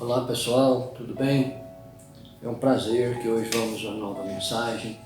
Olá pessoal, tudo bem? É um prazer que hoje vamos a uma nova mensagem.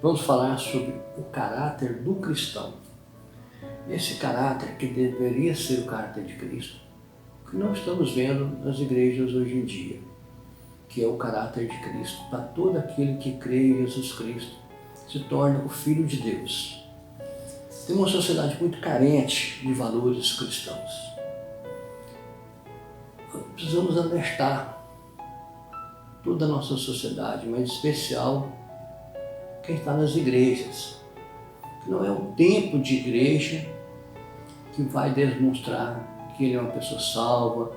Vamos falar sobre o caráter do cristão. Esse caráter que deveria ser o caráter de Cristo, que não estamos vendo nas igrejas hoje em dia, que é o caráter de Cristo para todo aquele que crê em Jesus Cristo, se torna o Filho de Deus. Tem uma sociedade muito carente de valores cristãos. Precisamos alertar toda a nossa sociedade, mas em especial quem está nas igrejas. Que não é um tempo de igreja que vai demonstrar que ele é uma pessoa salva,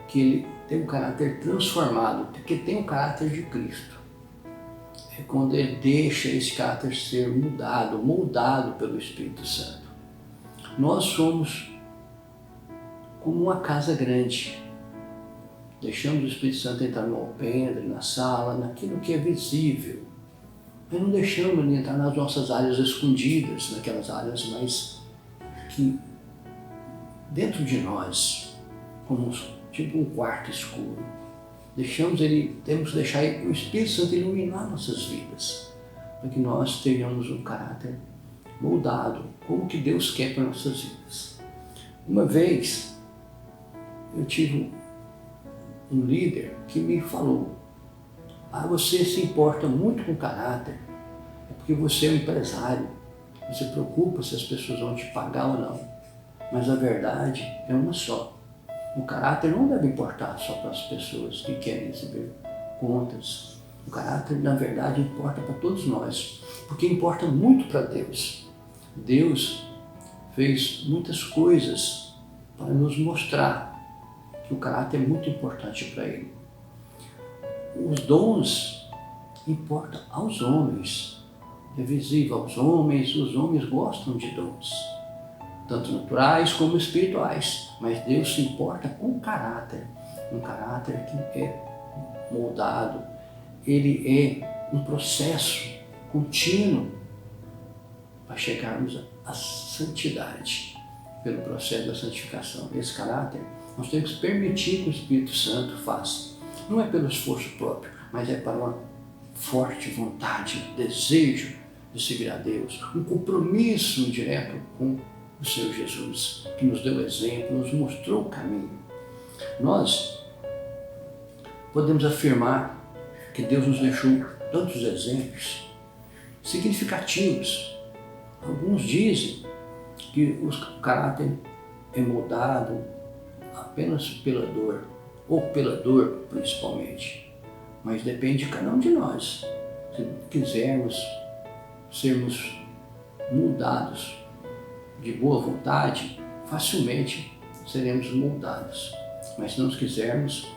que ele tem um caráter transformado, porque tem o caráter de Cristo. É quando ele deixa esse caráter ser mudado, moldado pelo Espírito Santo. Nós somos como uma casa grande. Deixamos o Espírito Santo entrar no alpendre, na sala, naquilo que é visível. Mas não deixamos ele entrar nas nossas áreas escondidas, naquelas áreas mais que dentro de nós, como tipo um quarto escuro. Temos que deixar o Espírito Santo iluminar nossas vidas, para que nós tenhamos um caráter moldado, como que Deus quer para nossas vidas. Uma vez, eu tive um líder que me falou: você se importa muito com caráter, é porque você é um empresário, você preocupa se as pessoas vão te pagar ou não. Mas a verdade é uma só. O caráter não deve importar só para as pessoas que querem receber contas. O caráter, na verdade, importa para todos nós, porque importa muito para Deus. Deus fez muitas coisas para nos mostrar que o caráter é muito importante para Ele. Os dons importam aos homens, é visível aos homens, os homens gostam de dons, tanto naturais como espirituais, mas Deus se importa com o caráter, um caráter que é moldado. Ele é um processo contínuo para chegarmos à santidade, pelo processo da santificação. Esse caráter nós temos que permitir que o Espírito Santo faça. Não é pelo esforço próprio, mas é para uma forte vontade, desejo de seguir a Deus, um compromisso direto com o Senhor Jesus, que nos deu exemplo, nos mostrou o caminho. Nós podemos afirmar que Deus nos deixou tantos exemplos significativos. Alguns dizem que o caráter é moldado apenas pela dor, ou pela dor principalmente, mas depende de cada um de nós. Se quisermos sermos moldados de boa vontade, facilmente seremos moldados. Mas se não quisermos,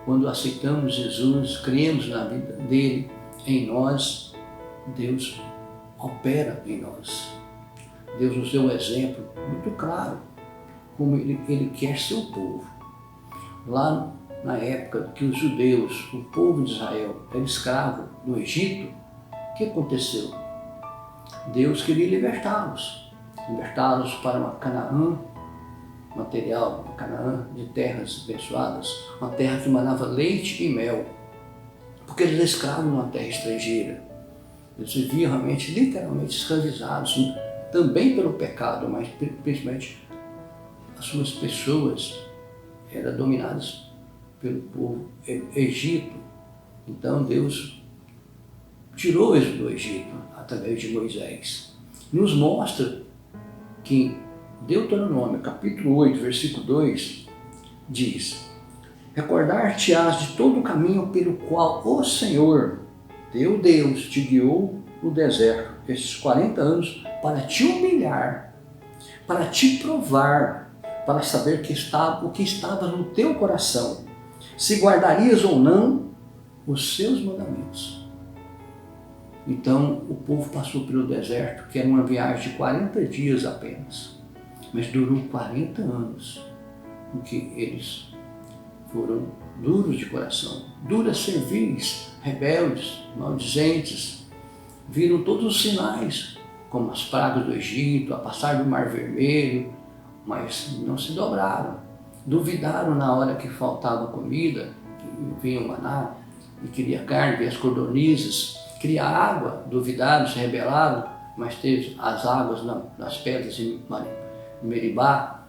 quando aceitamos Jesus, cremos na vida dele, em nós, Deus opera em nós. Deus nos deu um exemplo muito claro como ele quer seu povo. Lá na época que os judeus, o povo de Israel, era escravo no Egito, o que aconteceu? Deus queria libertá-los para uma Canaã material, uma Canaã de terras abençoadas, uma terra que manava leite e mel, porque eles eram escravos numa terra estrangeira. Eles viviam realmente, literalmente escravizados, também pelo pecado, mas principalmente as suas pessoas eram dominadas pelo povo Egito. Então Deus tirou eles do Egito através de Moisés. Nos mostra que Deuteronômio, capítulo 8, versículo 2, diz: recordar-te-ás de todo o caminho pelo qual o Senhor, teu Deus, te guiou no deserto esses 40 anos para te humilhar, para te provar, para saber o que estava no teu coração, se guardarias ou não os seus mandamentos. Então o povo passou pelo deserto, que era uma viagem de 40 dias apenas, mas durou 40 anos, porque eles foram duros de coração, duras servis, rebeldes, maldizentes, viram todos os sinais, como as pragas do Egito, a passar do Mar Vermelho, mas não se dobraram, duvidaram na hora que faltava comida, vinha o maná e queria carne, vinha as codornizes, queria água, duvidaram, se rebelaram, mas teve as águas nas pedras de Meribá,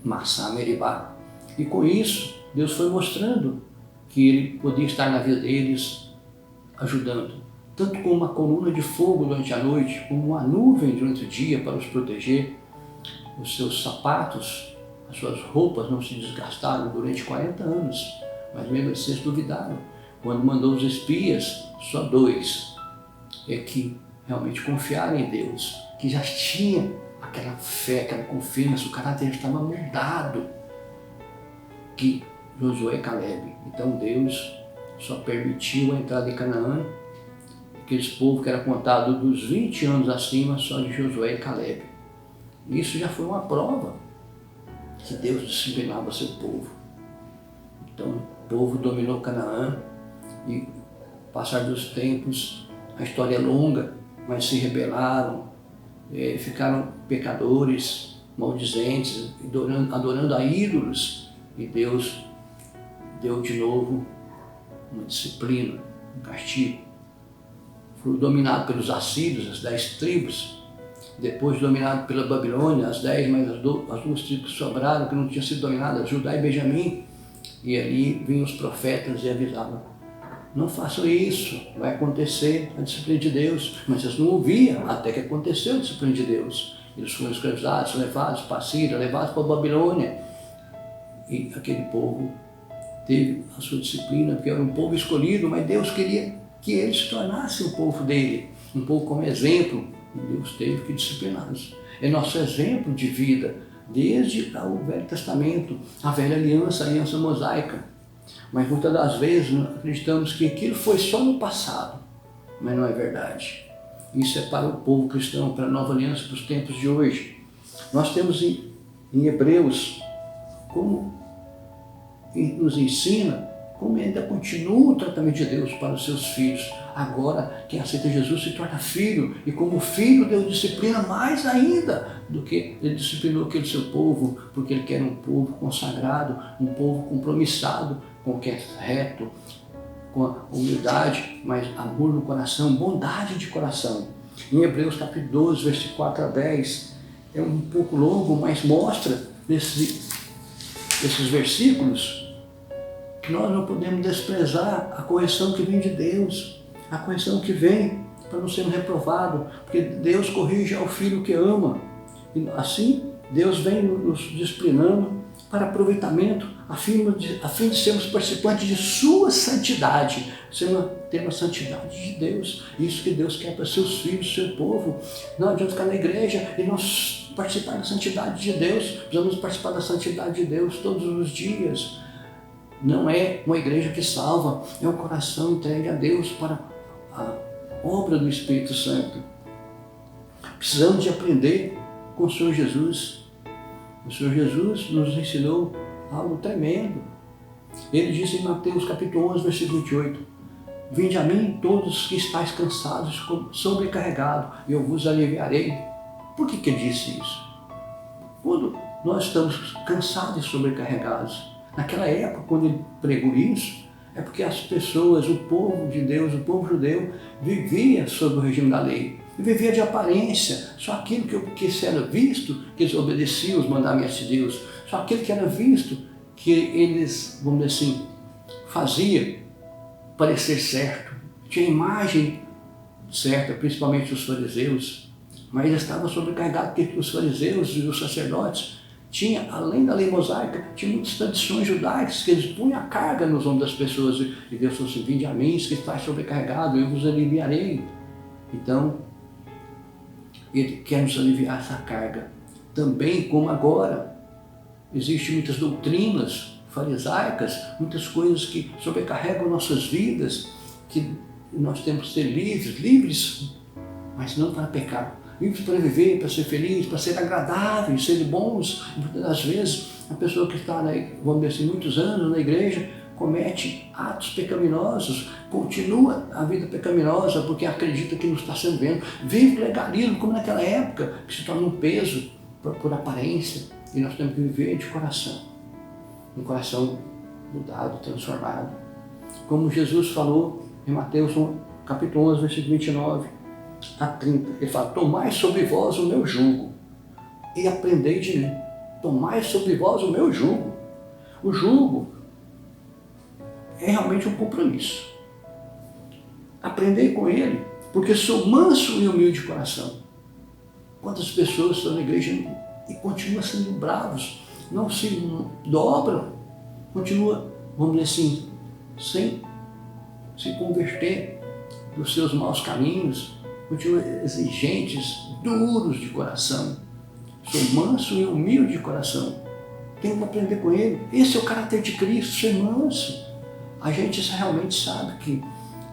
Massá, Meribá. E com isso, Deus foi mostrando que Ele podia estar na vida deles, ajudando. Tanto com uma coluna de fogo durante a noite, como uma nuvem durante o dia para os proteger. Os seus sapatos, as suas roupas não se desgastaram durante 40 anos, mas mesmo assim eles duvidaram. Quando mandou os espias, só 2 é que realmente confiaram em Deus, que já tinha aquela fé, aquela confiança, o caráter estava mudado, que Josué e Caleb. Então Deus só permitiu a entrada em Canaã, aqueles povos que era contado dos 20 anos acima, só de Josué e Caleb. Isso já foi uma prova que Deus disciplinava seu povo. Então o povo dominou Canaã e, passar dos tempos, a história é longa, mas se rebelaram, ficaram pecadores, maldizentes, adorando a ídolos, e Deus deu de novo uma disciplina, um castigo. Foi dominado pelos assírios, as 10 tribos, depois dominado pela Babilônia, as 10, mas as 2 tribos que sobraram, que não tinham sido dominadas, Judá e Benjamim, e ali vinham os profetas e avisavam: não façam isso, vai acontecer a disciplina de Deus. Mas eles não ouviam, até que aconteceu a disciplina de Deus. Eles foram escravizados, levados para a Síria, levados para a Babilônia. E aquele povo teve a sua disciplina, porque era um povo escolhido, mas Deus queria que eles se tornassem o povo dele, um povo como exemplo, e Deus teve que discipliná-los. É nosso exemplo de vida, desde o Velho Testamento, a velha aliança, a aliança mosaica. Mas muitas das vezes nós acreditamos que aquilo foi só no passado, mas não é verdade. Isso é para o povo cristão, para a nova aliança, para os tempos de hoje. Nós temos em Hebreus como nos ensina como ainda continua o tratamento de Deus para os seus filhos. Agora, quem aceita Jesus se torna filho, e como filho, Deus disciplina mais ainda do que Ele disciplinou aquele seu povo, porque Ele quer um povo consagrado, um povo compromissado com o que é reto, com a humildade, mas amor no coração, bondade de coração. Em Hebreus capítulo 12, versículo 4 a 10, é um pouco longo, mas mostra esses versículos que nós não podemos desprezar a correção que vem de Deus, a correção que vem para não sermos reprovados, porque Deus corrige ao filho que ama. E assim, Deus vem nos disciplinando para aproveitamento, a fim de sermos participantes de sua santidade, ter uma santidade de Deus, isso que Deus quer para seus filhos, seu povo. Não adianta ficar na igreja e não participar da santidade de Deus, precisamos participar da santidade de Deus todos os dias. Não é uma igreja que salva, é um coração entregue a Deus para a obra do Espírito Santo. Precisamos de aprender com o Senhor Jesus. O Senhor Jesus nos ensinou algo tremendo. Ele disse em Mateus capítulo 11, versículo 28, vinde a mim todos que estáis cansados, sobrecarregados, e eu vos aliviarei. Por que ele disse isso? Quando nós estamos cansados e sobrecarregados, naquela época, quando ele pregou isso, é porque as pessoas, o povo de Deus, o povo judeu, vivia sob o regime da lei. E vivia de aparência, só aquilo que era visto, que eles obedeciam os mandamentos de Deus, só aquilo que era visto, que eles, vamos dizer assim, fazia parecer certo. Tinha imagem certa, principalmente os fariseus, mas eles estavam sobrecarregados porque os fariseus e os sacerdotes tinha, além da lei mosaica, tinha muitas tradições judaicas que eles punham a carga nos ombros das pessoas, e Deus falou assim, vinde a mim, que está sobrecarregado, eu vos aliviarei. Então, Ele quer nos aliviar essa carga. Também, como agora, existem muitas doutrinas farisaicas, muitas coisas que sobrecarregam nossas vidas, que nós temos que ser livres, mas não para pecar. Livres para viver, para ser feliz, para ser agradáveis, ser bons. Muitas das vezes, a pessoa que está, vamos dizer assim, muitos anos na igreja, comete atos pecaminosos, continua a vida pecaminosa porque acredita que não está sendo bem. Vive legalismo, como naquela época, que se torna um peso por aparência. E nós temos que viver de coração. Um coração mudado, transformado. Como Jesus falou em Mateus capítulo 11, versículo 29 a 30, ele fala: tomai sobre vós o meu jugo e aprendei de mim. Tomai sobre vós o meu jugo. O jugo é realmente um compromisso. Aprendei com ele, porque sou manso e humilde de coração. Quantas pessoas estão na igreja e continuam sendo bravos, não se dobram, continuam, vamos dizer assim, sem se converter dos seus maus caminhos, continuam exigentes, duros de coração. Sou manso e humilde de coração. Tenho que aprender com ele. Esse é o caráter de Cristo, ser manso. A gente realmente sabe que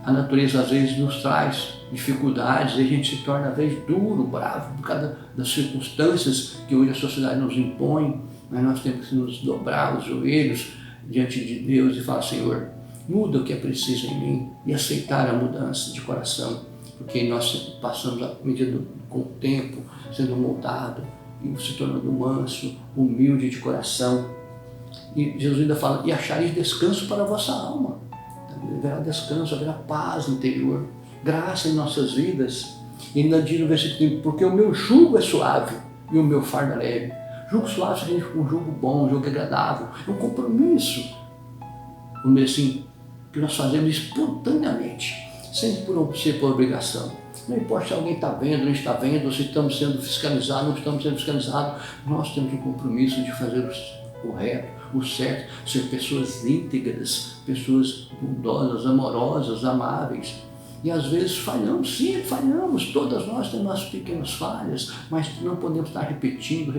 a natureza às vezes nos traz dificuldades e a gente se torna às vezes duro, bravo, por causa das circunstâncias que hoje a sociedade nos impõe, mas nós temos que nos dobrar os joelhos diante de Deus e falar: Senhor, muda o que é preciso em mim, e aceitar a mudança de coração, porque nós passamos à medida com o tempo sendo moldado e se tornando manso, humilde de coração. E Jesus ainda fala: e achareis descanso para a vossa alma. Haverá descanso, haverá paz interior, graça em nossas vidas. E ainda diz no versículo 5: porque o meu jugo é suave e o meu fardo é leve. Jugo suave significa um jugo bom, um jugo agradável, é um compromisso, vamos dizer assim, que nós fazemos espontaneamente, sem ser por obrigação. Não importa se alguém está vendo, não está vendo, se estamos sendo fiscalizados, não estamos sendo fiscalizados, nós temos um compromisso de fazer o correto, o certo, ser pessoas íntegras, pessoas bondosas, amorosas, amáveis. E às vezes falhamos, sim, falhamos, todas nós temos nossas pequenas falhas, mas não podemos estar repetindo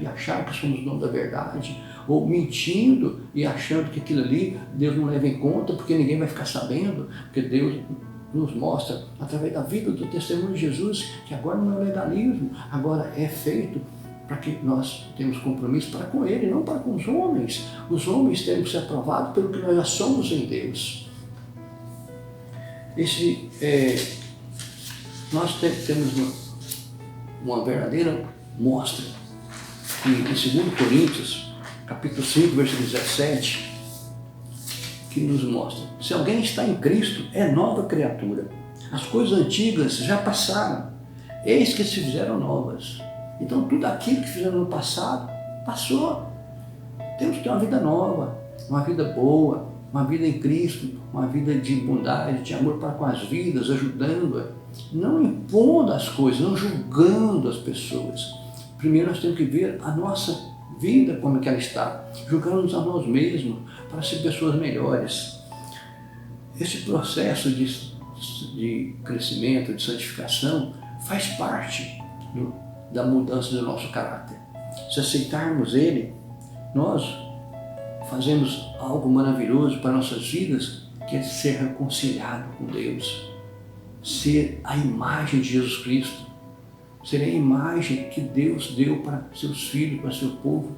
e achar que somos donos da verdade, ou mentindo e achando que aquilo ali Deus não leva em conta porque ninguém vai ficar sabendo, porque Deus nos mostra através da vida, do testemunho de Jesus, que agora não é legalismo, agora é feito para que nós tenhamos compromisso para com Ele, não para com os homens. Os homens têm que ser aprovados pelo que nós já somos em Deus. Nós temos uma verdadeira mostra que em 2 Coríntios, capítulo 5, versículo 17, que nos mostra: se alguém está em Cristo, é nova criatura. As coisas antigas já passaram, eis que se fizeram novas. Então tudo aquilo que fizeram no passado, passou. Temos que ter uma vida nova, uma vida boa, uma vida em Cristo, uma vida de bondade, de amor para com as vidas, ajudando-a, não impondo as coisas, não julgando as pessoas. Primeiro nós temos que ver a nossa vida como é que ela está, julgando-nos a nós mesmos para ser pessoas melhores. Esse processo de crescimento, de santificação, faz parte da mudança do nosso caráter. Se aceitarmos ele, nós fazemos algo maravilhoso para nossas vidas, que é ser reconciliado com Deus, ser a imagem de Jesus Cristo, ser a imagem que Deus deu para seus filhos, para seu povo,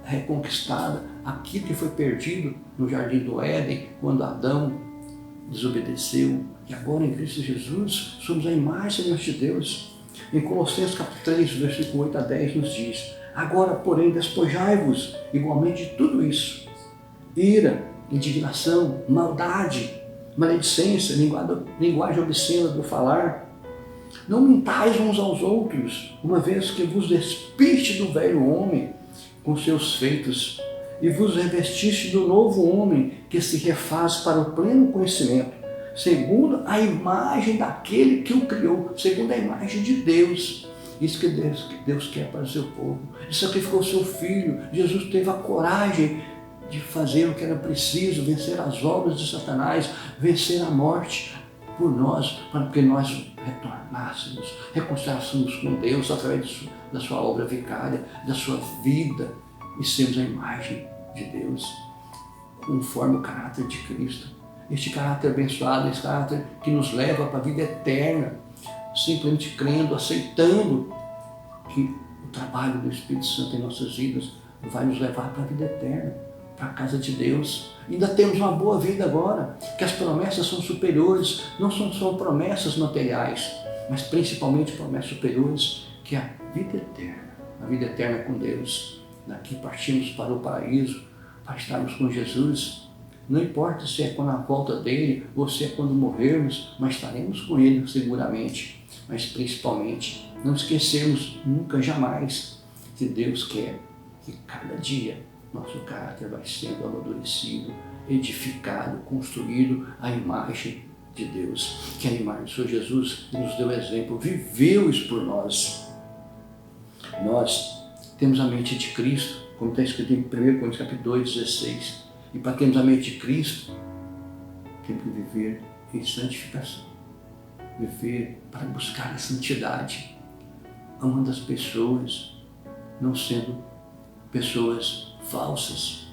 reconquistada, aquilo que foi perdido no Jardim do Éden, quando Adão desobedeceu, e agora em Cristo Jesus somos a imagem de Deus. Em Colossenses capítulo 3, versículo 8 a 10 nos diz: agora, porém, despojai-vos igualmente de tudo isso: ira, indignação, maldade, maledicência, linguagem obscena do falar. Não mintais uns aos outros, uma vez que vos despiste do velho homem com seus feitos e vos revestiste do novo homem, que se refaz para o pleno conhecimento, segundo a imagem daquele que o criou, segundo a imagem de Deus. Isso que Deus quer para o seu povo. Ele sacrificou o seu filho. Jesus teve a coragem de fazer o que era preciso, vencer as obras de Satanás, vencer a morte por nós, para que nós retornássemos, reconciliássemos com Deus através da sua obra vicária, da sua vida, e sermos a imagem de Deus, conforme o caráter de Cristo. Este caráter abençoado, esse caráter que nos leva para a vida eterna, simplesmente crendo, aceitando que o trabalho do Espírito Santo em nossas vidas vai nos levar para a vida eterna, para a casa de Deus. Ainda temos uma boa vida agora, que as promessas são superiores, não são só promessas materiais, mas principalmente promessas superiores, que é a vida eterna com Deus. Daqui partimos para o paraíso, para estarmos com Jesus. Não importa se é quando a volta dele ou se é quando morrermos, mas estaremos com ele seguramente. Mas principalmente, não esquecermos nunca, jamais, que Deus quer que cada dia nosso caráter vai sendo amadurecido, edificado, construído à imagem de Deus. Que a imagem do Senhor Jesus nos deu exemplo, viveu isso por nós. Nós temos a mente de Cristo, como está escrito em 1 Coríntios capítulo 2, 16. E para termos a mente de Cristo, temos que viver em santificação. Viver para buscar a santidade, amando as pessoas, não sendo pessoas falsas,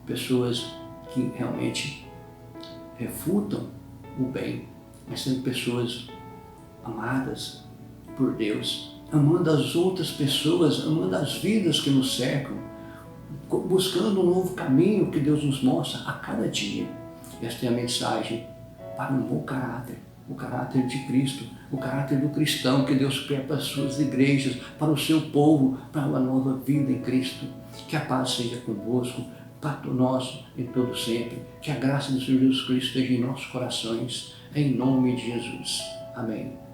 pessoas que realmente refutam o bem, mas sendo pessoas amadas por Deus, amando as outras pessoas, amando as vidas que nos cercam, buscando um novo caminho que Deus nos mostra a cada dia. Esta é a mensagem para um bom caráter, o caráter de Cristo, o caráter do cristão que Deus quer para as suas igrejas, para o seu povo, para uma nova vida em Cristo. Que a paz seja convosco, Pacto nosso em todo sempre. Que a graça do Senhor Jesus Cristo esteja em nossos corações, em nome de Jesus. Amém.